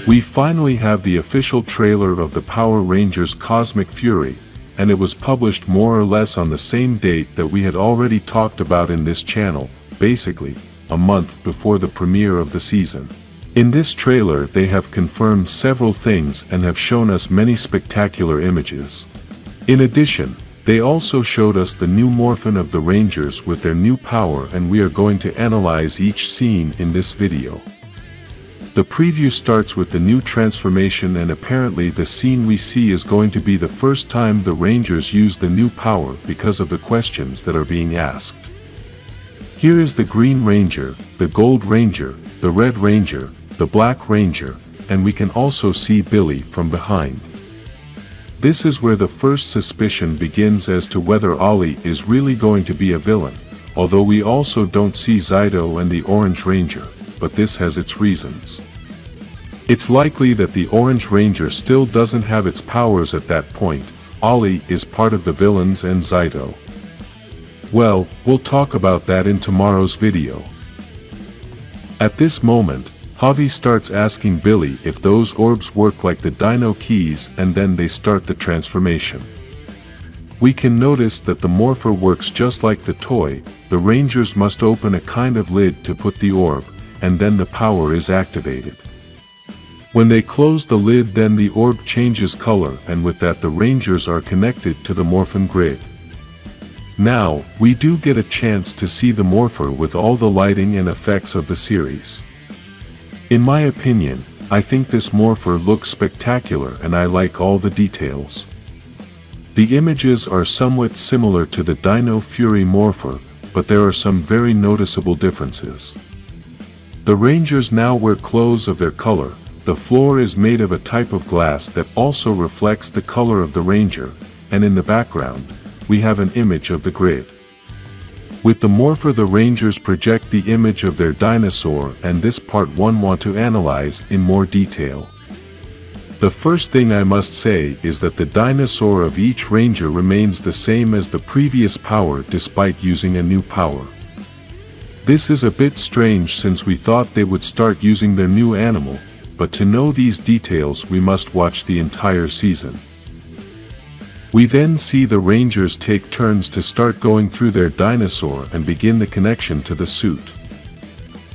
We finally have the official trailer of the Power Rangers Cosmic Fury, and it was published more or less on the same date that we had already talked about in this channel, basically, a month before the premiere of the season. In this trailer they have confirmed several things and have shown us many spectacular images. In addition, they also showed us the new morphin of the Rangers with their new power, and we are going to analyze each scene in this video. The preview starts with the new transformation, and apparently the scene we see is going to be the first time the Rangers use the new power because of the questions that are being asked. Here is the Green Ranger, the Gold Ranger, the Red Ranger, the Black Ranger, and we can also see Billy from behind. This is where the first suspicion begins as to whether Ollie is really going to be a villain, although we also don't see Zyto and the Orange Ranger, but this has its reasons. It's likely that the Orange Ranger still doesn't have its powers at that point. Ollie is part of the villains and Zyto. Well, we'll talk about that in tomorrow's video. At this moment, Javi starts asking Billy if those orbs work like the Dino Keys, and then they start the transformation. We can notice that the morpher works just like the toy. The Rangers must open a kind of lid to put the orb, and then the power is activated. When they close the lid, then the orb changes color, and with that the Rangers are connected to the morphin grid. Now, we do get a chance to see the morpher with all the lighting and effects of the series. In my opinion, I think this morpher looks spectacular and I like all the details. The images are somewhat similar to the Dino Fury morpher, but there are some very noticeable differences. The Rangers now wear clothes of their color. The floor is made of a type of glass that also reflects the color of the Ranger, and in the background, we have an image of the grid. With the morpher, the Rangers project the image of their dinosaur, and this part one want to analyze in more detail. The first thing I must say is that the dinosaur of each Ranger remains the same as the previous power despite using a new power. This is a bit strange since we thought they would start using their new animal, but to know these details we must watch the entire season. We then see the Rangers take turns to start going through their dinosaur and begin the connection to the suit.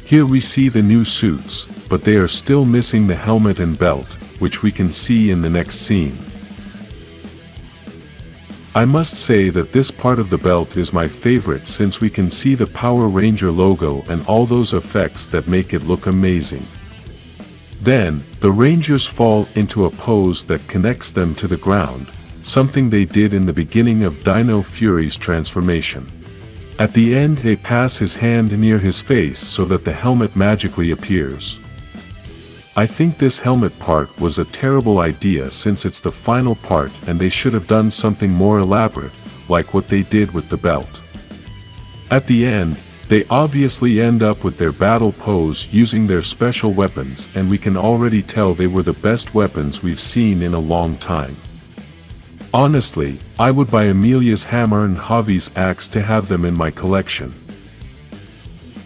Here we see the new suits, but they are still missing the helmet and belt, which we can see in the next scene. I must say that this part of the belt is my favorite since we can see the Power Ranger logo and all those effects that make it look amazing. Then, the Rangers fall into a pose that connects them to the ground, something they did in the beginning of Dino Fury's transformation. At the end they pass his hand near his face so that the helmet magically appears. I think this helmet part was a terrible idea since it's the final part and they should have done something more elaborate, like what they did with the belt. At the end, they obviously end up with their battle pose using their special weapons, and we can already tell they were the best weapons we've seen in a long time. Honestly, I would buy Amelia's hammer and Javi's axe to have them in my collection.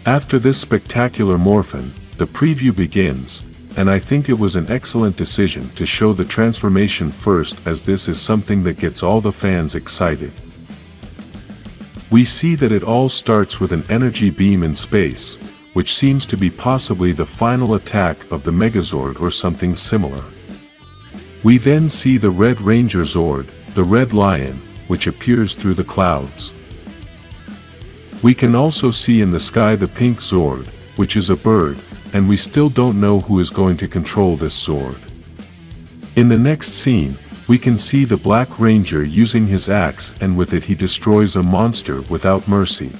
After this spectacular morphin, the preview begins, and I think it was an excellent decision to show the transformation first, as this is something that gets all the fans excited. We see that it all starts with an energy beam in space, which seems to be possibly the final attack of the Megazord or something similar. We then see the Red Ranger Zord, the Red Lion, which appears through the clouds. We can also see in the sky the Pink Zord, which is a bird, and we still don't know who is going to control this Zord. In the next scene, we can see the Black Ranger using his axe, and with it he destroys a monster without mercy.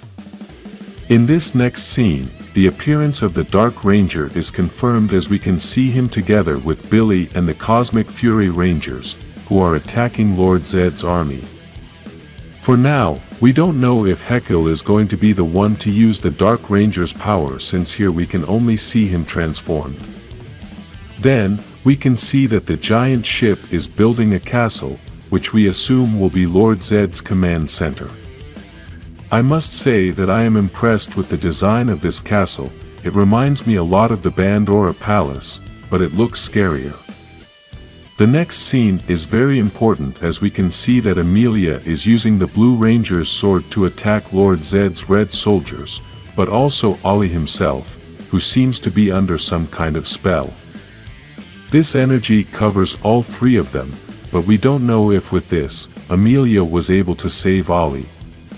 In this next scene, the appearance of the Dark Ranger is confirmed as we can see him together with Billy and the Cosmic Fury Rangers, who are attacking Lord Zedd's army. For now, we don't know if Heckyl is going to be the one to use the Dark Ranger's power, since here we can only see him transformed. Then, we can see that the giant ship is building a castle, which we assume will be Lord Zedd's command center. I must say that I am impressed with the design of this castle. It reminds me a lot of the Bandora Palace, but it looks scarier. The next scene is very important as we can see that Amelia is using the Blue Ranger's sword to attack Lord Zedd's Red soldiers, but also Ollie himself, who seems to be under some kind of spell. This energy covers all three of them, but we don't know if with this, Amelia was able to save Ollie.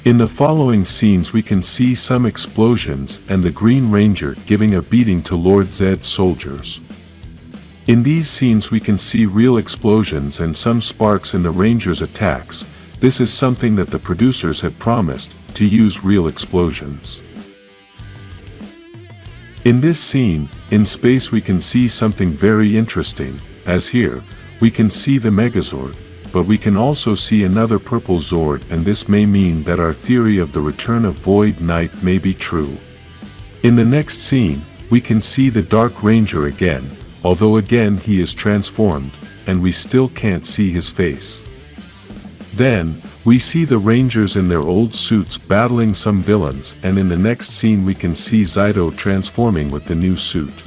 In the following scenes we can see some explosions and the Green Ranger giving a beating to Lord Zedd's soldiers. In these scenes we can see real explosions and some sparks in the Rangers' attacks. This is something that the producers had promised, to use real explosions. In this scene, in space we can see something very interesting, as here, we can see the Megazord, but we can also see another purple Zord, and this may mean that our theory of the return of Void Knight may be true. In the next scene, we can see the Dark Ranger again, although again he is transformed, and we still can't see his face. Then, we see the Rangers in their old suits battling some villains, and in the next scene we can see Zyto transforming with the new suit.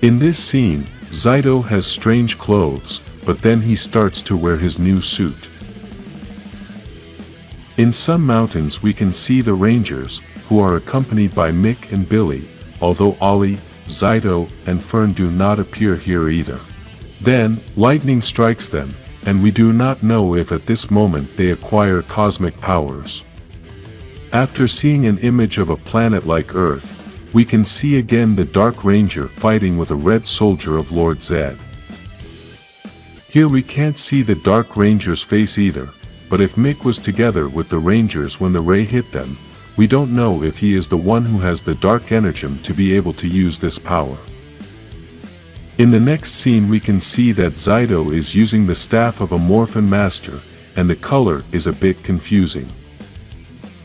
In this scene, Zyto has strange clothes, but then he starts to wear his new suit. In some mountains we can see the Rangers, who are accompanied by Mick and Billy, although Ollie, Zyto, and Fern do not appear here either. Then, lightning strikes them, and we do not know if at this moment they acquire cosmic powers. After seeing an image of a planet like Earth, we can see again the Dark Ranger fighting with a red soldier of Lord Zedd. Here we can't see the Dark Ranger's face either, but if Mick was together with the Rangers when the ray hit them, we don't know if he is the one who has the Dark Energem to be able to use this power. In the next scene we can see that Zyto is using the staff of a Morphin Master, and the color is a bit confusing.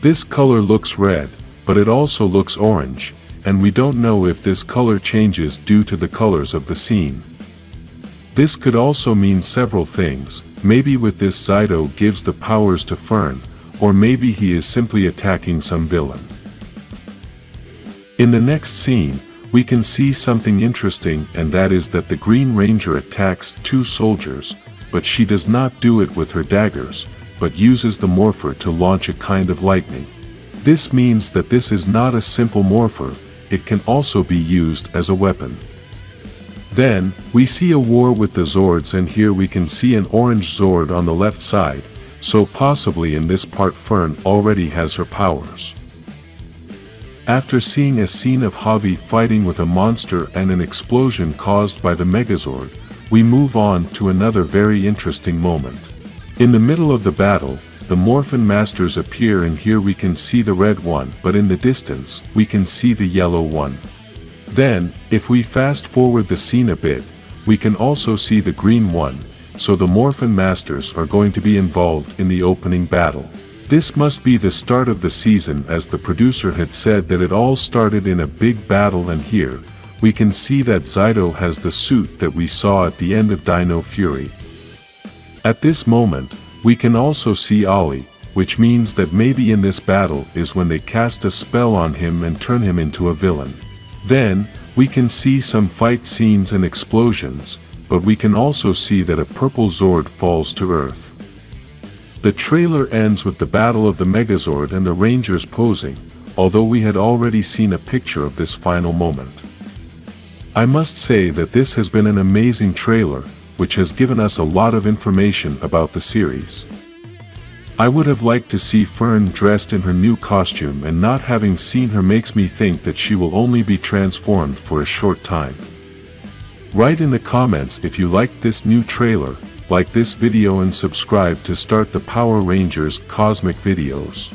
This color looks red, but it also looks orange, and we don't know if this color changes due to the colors of the scene. This could also mean several things. Maybe with this Zyto gives the powers to Fern, or maybe he is simply attacking some villain. In the next scene, we can see something interesting, and that is that the Green Ranger attacks two soldiers, but she does not do it with her daggers, but uses the morpher to launch a kind of lightning. This means that this is not a simple morpher, it can also be used as a weapon. Then, we see a war with the Zords, and here we can see an orange Zord on the left side, so possibly in this part Fern already has her powers. After seeing a scene of Javi fighting with a monster and an explosion caused by the Megazord, we move on to another very interesting moment. In the middle of the battle, the Morphin Masters appear, and here we can see the red one, but in the distance, we can see the yellow one. Then, if we fast forward the scene a bit, we can also see the green one, so the Morphin Masters are going to be involved in the opening battle. This must be the start of the season, as the producer had said that it all started in a big battle, and here, we can see that Zyto has the suit that we saw at the end of Dino Fury. At this moment, we can also see Ollie, which means that maybe in this battle is when they cast a spell on him and turn him into a villain. Then, we can see some fight scenes and explosions, but we can also see that a purple Zord falls to Earth. The trailer ends with the battle of the Megazord and the Rangers posing, although we had already seen a picture of this final moment. I must say that this has been an amazing trailer, which has given us a lot of information about the series. I would have liked to see Fern dressed in her new costume, and not having seen her makes me think that she will only be transformed for a short time. Write in the comments if you liked this new trailer, like this video and subscribe to start the Power Rangers cosmic videos.